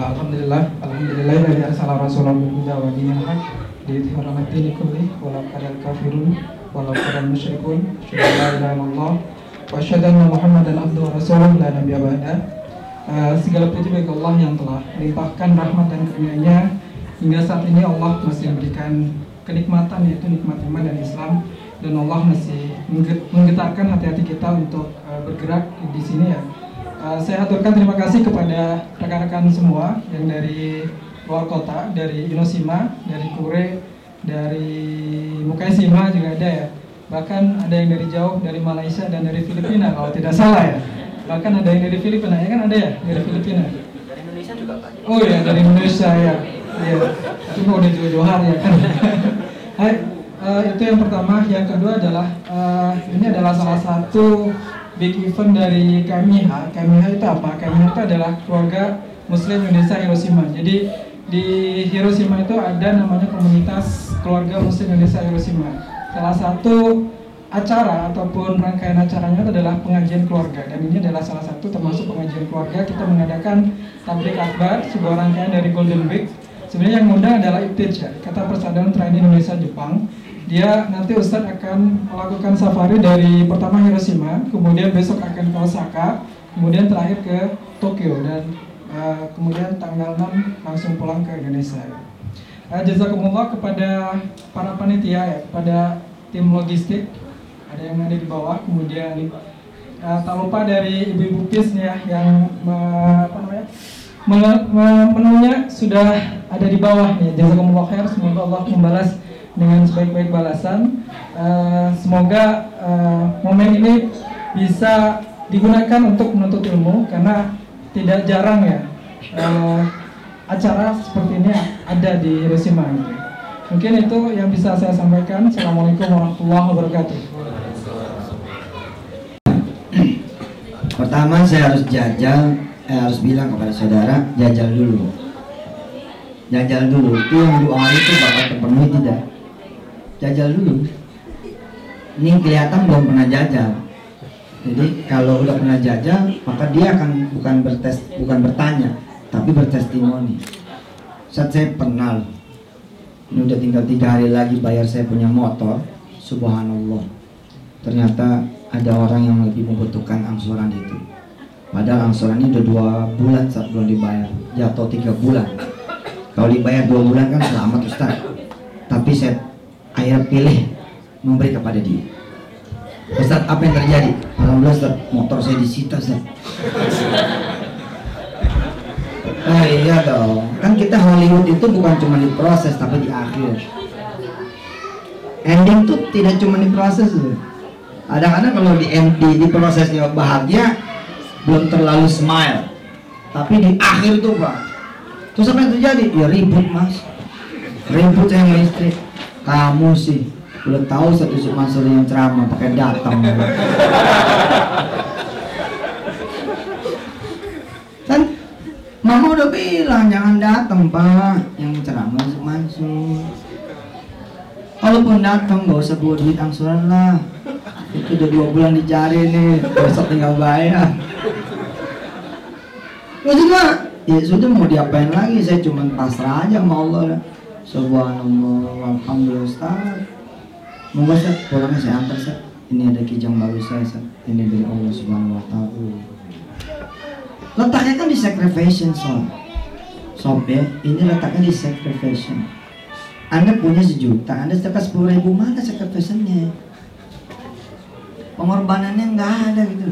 Alhamdulillah arsala rasulahu bil huda wa dinil haq liyudhhirahu 'ala ad-dini kullih walau karihal kafirun walau karihal musyrikun. Asyhadu an la ilaha illallah wa asyhadu anna Muhammadan abduhu wa rasuluhu la nabiyya ba'da. Segala puji bagi Allah yang telah melimpahkan rahmat dan karunia-Nya hingga saat ini. Allah masih memberikan kenikmatan, yaitu nikmat iman dan Islam, dan Allah masih menggetarkan hati-hati kita untuk bergerak di sini ya. Saya aturkan terima kasih kepada rekan-rekan semua yang dari luar kota, dari Inosima, dari Kure, dari Mukaisima juga ada ya. Bahkan ada yang dari jauh, dari Malaysia dan dari Filipina kalau tidak salah ya. Bahkan ada yang dari Filipina, ya kan ada ya dari Filipina. Dari Indonesia juga Pak. Oh ya, dari Indonesia ya. Iya. Itu udah jauh-jauhan ya kan. Hai, itu yang pertama. Yang kedua adalah ini adalah salah satu big event dari KMIH. KMIH itu apa? KMIH itu adalah keluarga Muslim Indonesia Hiroshima. Jadi di Hiroshima itu ada namanya komunitas keluarga Muslim Indonesia Hiroshima. Salah satu acara ataupun rangkaian acaranya itu adalah pengajian keluarga, dan ini adalah salah satu termasuk pengajian keluarga. Kita mengadakan tablik akbar, sebuah rangkaian dari Golden Week. Sebenarnya yang mengundang adalah IPTJ ya, Ikatan Persaudaraan Traini Indonesia Jepang. Dia nanti Ustadz akan melakukan safari dari pertama Hiroshima, kemudian besok akan ke Osaka, kemudian terakhir ke Tokyo, dan kemudian tanggal 6 langsung pulang ke Indonesia. Jazakumullah kepada para panitia ya, kepada tim logistik, ada yang ada di bawah, kemudian tak lupa dari ibu-ibu PIS ya yang menunya sudah ada di bawah nih. Jazakumullah khair, semoga Allah membalas dengan sebaik-baik balasan. Semoga momen ini bisa digunakan untuk menuntut ilmu, karena tidak jarang ya acara seperti ini ada di Hiroshima gitu. Mungkin itu yang bisa saya sampaikan. Assalamualaikum warahmatullahi wabarakatuh. Pertama saya harus harus bilang kepada saudara, jajal dulu. Jajal dulu, itu yang doa itu bakal terpenuhi tidak? Jajal dulu. Ini kelihatan belum pernah jajal. Jadi kalau udah pernah jajal, maka dia akan bukan bertanya, tapi bertestimoni. Saat saya pernah, ini udah tinggal 3 hari lagi bayar saya punya motor. Subhanallah, ternyata ada orang yang lebih membutuhkan angsuran itu. Padahal angsuran ini udah 2 bulan saat belum dibayar, jatuh 3 bulan. Kalau dibayar 2 bulan kan selamat Ustaz. Tapi saya akhirnya pilih memberi kepada dia. Ustaz, apa yang terjadi? Alhamdulillah Ustaz, motor saya disita Ustaz. Oh iya dong, kan kita Hollywood itu bukan cuma diproses tapi di akhir. Ending tuh tidak cuma diproses loh. Kadang-kadang kalau di prosesnya bahagia belum terlalu smile, tapi di akhir tuh Pak, terus apa yang terjadi? Ya ribut Mas, ribut saya sama istri. Kamu sih udah tahu satu Mansur yang ceramah pakai datang. Kan Mama udah bilang jangan datang Pak, yang ceramah Mansur. Kalaupun datang gak usah bawa duit angsuran lah. Itu udah 2 bulan dicari nih, besok tinggal bayar. Ya sudah mau diapain lagi, saya cuma pasrah aja sama Allah. Subhanallah, alhamdulillah Ustaz. Moga Ustaz, pulangnya saya antar Ustaz. Ini ada kijang baru saya Ustaz. Ini dari Allah Subhanahu wa ta'ala. Letaknya kan di sacrifice sob ya. Ini letaknya di sacrifice. Anda punya 1 juta, Anda setelah 10.000, mana sacrifice-nya? Pengorbanannya nggak ada gitu.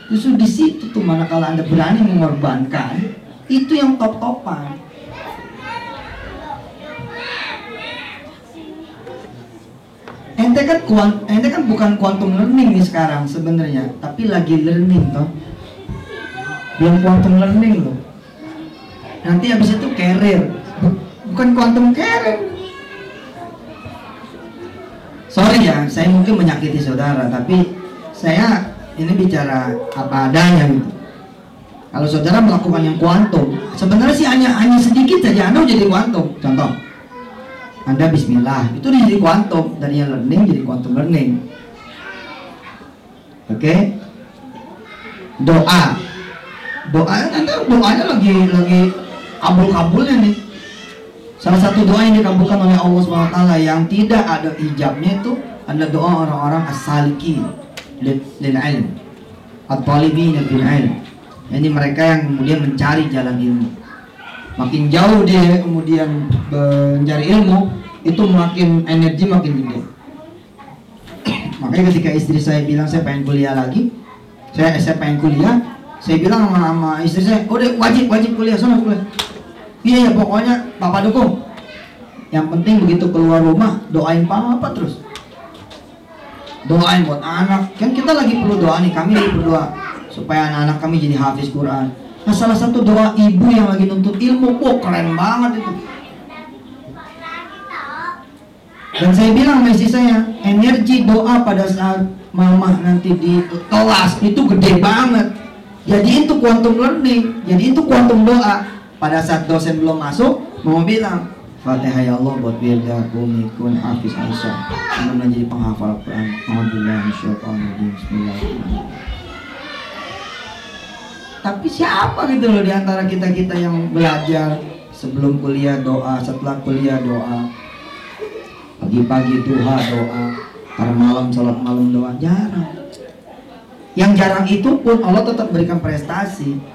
Justru di situ tuh, mana kalau Anda berani mengorbankan, itu yang top-topan. Ente kan bukan quantum learning nih sekarang sebenarnya, tapi lagi learning toh. Belum quantum learning loh. Nanti habis itu career, bukan quantum career. Sorry ya, saya mungkin menyakiti saudara, tapi saya ini bicara apa adanya gitu. Kalau saudara melakukan yang kuantum, sebenarnya sih hanya sedikit saja Anda jadi kuantum. Contoh, Anda bismillah, itu jadi kuantum, dari yang learning jadi quantum learning. Oke? Doa Anda doanya lagi kabul-kabulnya nih. Salah satu doa yang dikabulkan oleh Allah SWT yang tidak ada ijabnya itu adalah doa orang-orang as-salikin lil ilm, at-talibin bil ilm. Ini mereka yang kemudian mencari jalan ilmu. Makin jauh dia kemudian mencari ilmu, itu makin energi makin gede. Makanya ketika istri saya bilang saya pengen kuliah lagi, saya pengen kuliah, saya bilang sama istri saya, udah wajib kuliah, sana kuliah. Iya ya, pokoknya papa dukung. Yang penting begitu keluar rumah doain papa terus. Doain buat anak. Kan kita lagi perlu doa nih, kami lagi berdoa supaya anak-anak kami jadi hafiz Quran. Nah, salah satu doa ibu yang lagi nuntut ilmu, keren banget itu. Dan saya bilang sama istri saya, energi doa pada saat mama nanti di kelas itu gede banget. Jadi itu quantum learning, jadi itu quantum doa. Pada saat dosen belum masuk, mau bilang, Fatihah ya Allah buat Wirda Kumikun Hafiz Aisyah, semoga menjadi penghafal Quran. Alhamdulillah, Bismillahirrahmanirrahim. Tapi siapa gitu loh diantara kita yang belajar sebelum kuliah doa, setelah kuliah doa, pagi-pagi duha doa, karena malam sholat malam doa, jarang. Yang jarang itu pun Allah tetap berikan prestasi.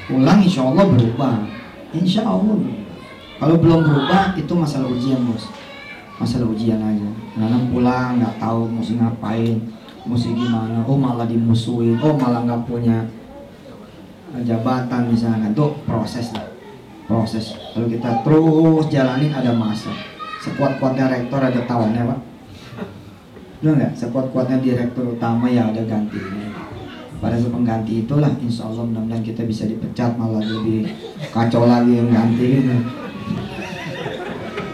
Pulang insya Allah berubah, insya Allah. Kalau belum berubah itu masalah ujian bos, masalah ujian aja. Anak pulang nggak tahu mesti ngapain, mesti gimana, oh malah dimusuhin, oh malah nggak punya jabatan misalnya, tuh proses lah, proses. Kalau kita terus jalanin ada masa. Sekuat-kuatnya rektor ada tawannya pak, benar nggak? Sekuat-kuatnya direktur utama ya ada gantinya. Pada saat pengganti itulah insya Allah mudah-mudahan kita bisa dipecat, malah lebih kacau lagi yang ganti gitu.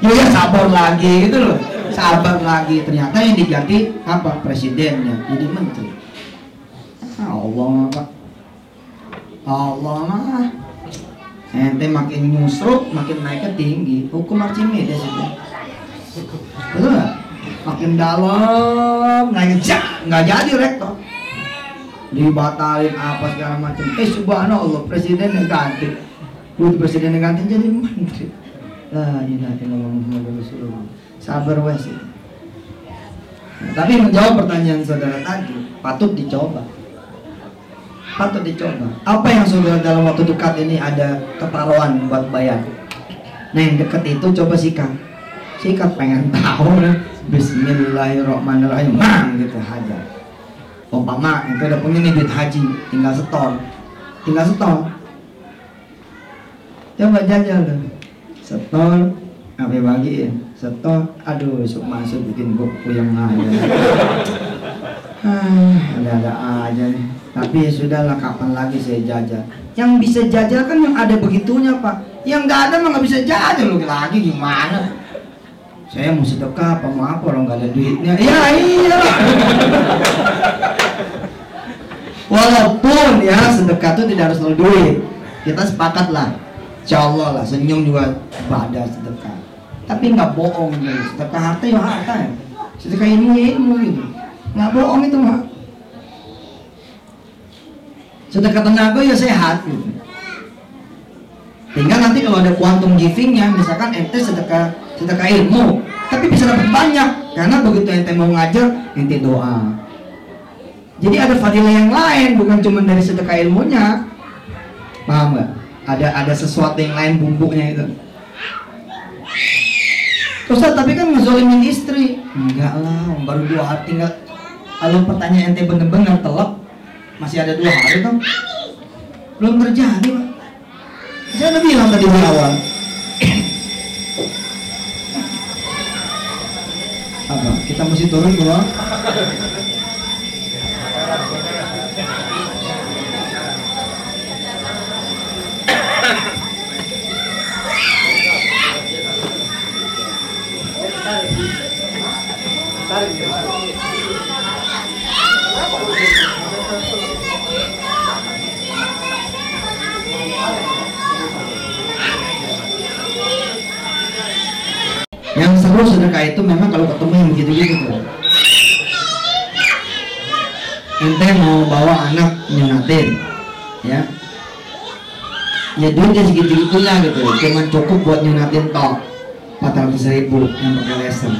Ya sabar lagi gitu loh, sabar lagi. Ternyata yang diganti apa? Presidennya jadi menteri. Allah pak, Allah mah ente makin nyusruk makin naiknya tinggi. Hukum Archimedes itu betul nggak? Makin dalam naiknya nggak jadi rektor, dibatalin apa segala macam. Subhanallah presiden yang ganti, presiden yang ganti jadi menteri. La ilaha illallah Muhammadur Rasulullah. Sabar wes. Tapi menjawab pertanyaan saudara tadi, patut dicoba. Patut dicoba. Apa yang saudara dalam waktu dekat ini ada keparuan buat bayar? Nah yang dekat itu coba sikat pengen tahu nih. Bismillahirrahmanirrahim. Mang gitu aja. Umpama itu udah punya nih duit haji, tinggal setor. Coba jajal tuh. Setor, apa bagiin? Setor, aduh masuk bikin gue puyeng aja. Ada aja nih. Tapi sudahlah, kapan lagi saya jajal? Yang bisa jajal kan yang ada begitunya pak. Yang nggak ada mah nggak bisa jajal. Lu lagi gimana? Saya mau sedekah apa mau apa, orang nggak ada duitnya. Ya iya. Walaupun ya sedekah itu tidak harus selalu duit. Kita sepakat lah. Insya Allah lah, senyum juga ibadah sedekah. Tapi nggak bohong gitu. Sedekah harta ya harta ya. Sedekah ilmu gitu. Nggak bohong itu mah. Sedekah tenaga ya sehat gitu. Tinggal nanti kalau ada quantum givingnya, misalkan ente sedekah ilmu, tapi bisa dapat banyak karena begitu ente mau ngajar, ente doa. Jadi ada fadilah yang lain, bukan cuma dari sedekah ilmunya. Paham nggak? Ada sesuatu yang lain bumbunya itu. Ustaz, tapi kan ngezolimin istri. Enggak lah, baru 2 hari tinggal. Kalau pertanyaan ente bener-bener telak, masih ada 2 hari tuh. Belum terjadi pak. Saya udah bilang tadi di awal. Apa? Kita mesti turun ke bawah. Yang seru sedekah itu memang kalau ketemu yang begitu-gitu. Ente mau bawa anak nyunatin, ya. ya duitnya segitu-gitunya gitu, cuman cukup buat nyunatin tok 400.000 yang pakai laser,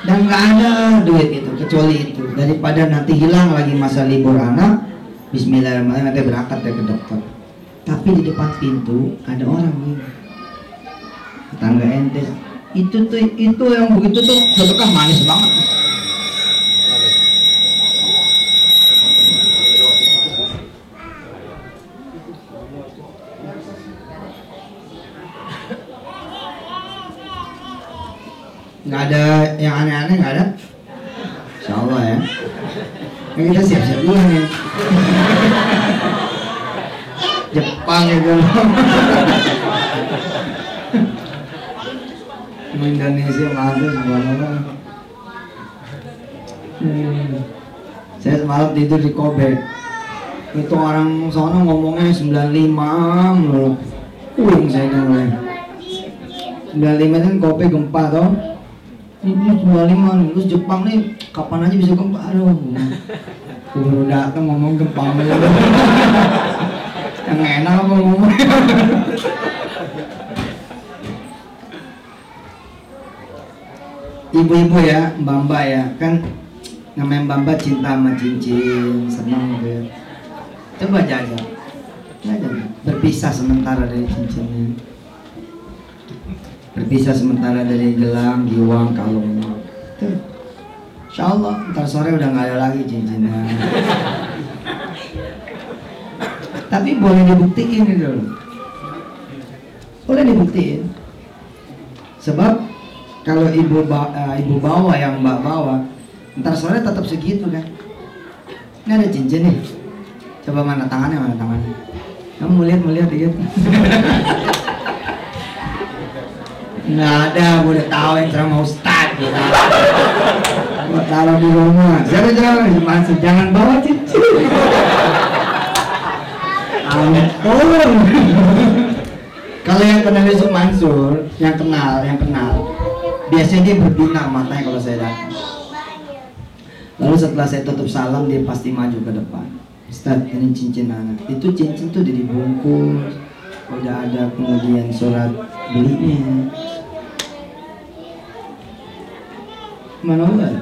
dan nggak ada duit itu kecuali itu. Daripada nanti hilang lagi masa libur anak, bismillahirrahmanirrahim nanti berangkat deh ke dokter, tapi di depan pintu ada orang ini, tetangga ente itu yang begitu tuh sedekah manis banget. Nggak ada yang aneh-aneh, nggak ada, insya Allah ya. Nah, kita siap-siap dulu nih. Jepang itu Indonesia mantap subhanallah. Saya semalam tidur di Kobe, itu orang sono ngomongnya 95 loh. Saya dengar 95 kan Kobe gempa toh. Ini 95 terus Jepang nih kapan aja bisa gempa. Aduh, baru datang ngomong gempa yang enak apa ngomong. Ibu-ibu ya, mbak-mbak ya, kan namanya mbak-mbak cinta sama cincin, senang gitu ya. Coba jajal, berpisah sementara dari cincinnya, berpisah sementara dari gelang, giwang, kalungnya. Insya Allah ntar sore udah nggak ada lagi cincinnya. Tapi boleh dibuktiin gitu loh, boleh dibuktiin. Sebab kalau ibu bawa yang mbak bawa, ntar sore tetap segitu kan. Ini ada cincin nih, coba mana tangannya, kamu melihat dikit. Nggak ada, udah tahu yang ceramah ustad gitu. Buat taruh di rumah. Siapa jangan bawa cincin. Ampun. Kalau yang kenal Yusuf Mansur, yang kenal, biasanya dia berbinar matanya kalau saya datang. Lalu setelah saya tutup salam, dia pasti maju ke depan. Ustaz, ini cincin anak. Itu cincin tuh udah dibungkus, udah ada kemudian surat belinya. Mana udah?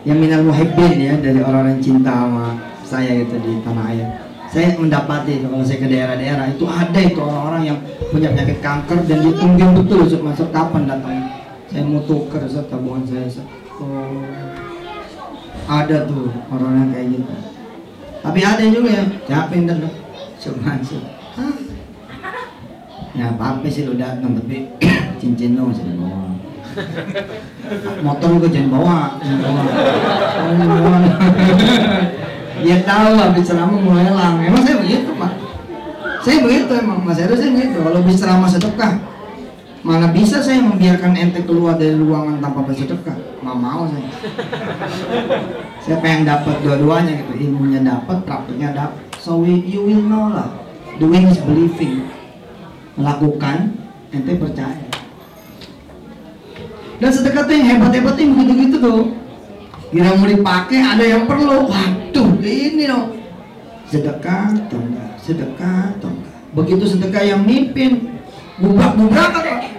Yang minal muhibbin ya, dari orang-orang cinta sama saya gitu di tanah air. Saya mendapati itu kalau saya ke daerah-daerah itu ada itu orang-orang yang punya penyakit kanker dan ditungguin betul Ustaz masuk kapan datang. Saya mau tuker Ustaz tabungan saya. Oh, ada tuh orang yang kayak gitu. Tapi ada juga ya, siapa yang datang? Cuma ya apa sih lo datang tapi cincin lo masih bawa. Motor lo jangan bawa. Dia tahu habis ceramah mau lelang. Emang saya begitu Pak. Saya begitu emang Mas Heru, saya begitu. Kalau habis ceramah sedekah, mana bisa saya membiarkan ente keluar dari ruangan tanpa bersedekah? Nggak mau saya. Saya pengen dapat dua-duanya gitu. Ilmunya dapat, prakteknya dapat. So you will know lah. Doing is believing. Melakukan, ente percaya. Dan sedekah tuh yang hebat-hebat tuh begitu-gitu tuh. Kira mau dipakai ada yang perlu, waduh ini dong. Sedekah atau enggak, sedekah atau enggak. Begitu sedekah yang mimpin, bubrak-bubrakan.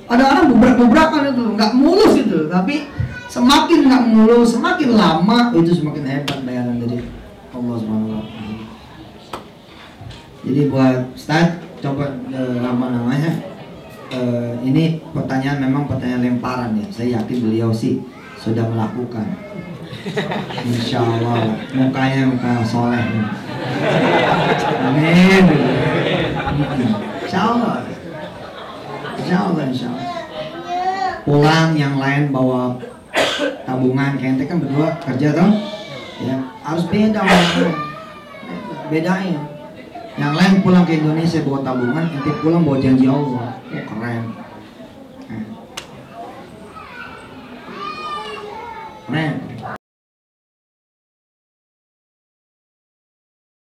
Ada orang bubrak-bubrakan itu, nggak mulus itu. Tapi semakin nggak mulus, semakin lama itu semakin hebat bayaran dari Allah SWT. Jadi buat Ustaz, coba namanya. Ini pertanyaan memang pertanyaan lemparan ya. Saya yakin beliau sih sudah melakukan. Insya Allah mukanya muka soleh. Amin. Insya Allah. Pulang yang lain bawa tabungan, kayak ente kan berdua kerja toh, ya harus beda orang. Bedain. Yang lain pulang ke Indonesia bawa tabungan, ente pulang bawa janji Allah. Oh, keren. Keren.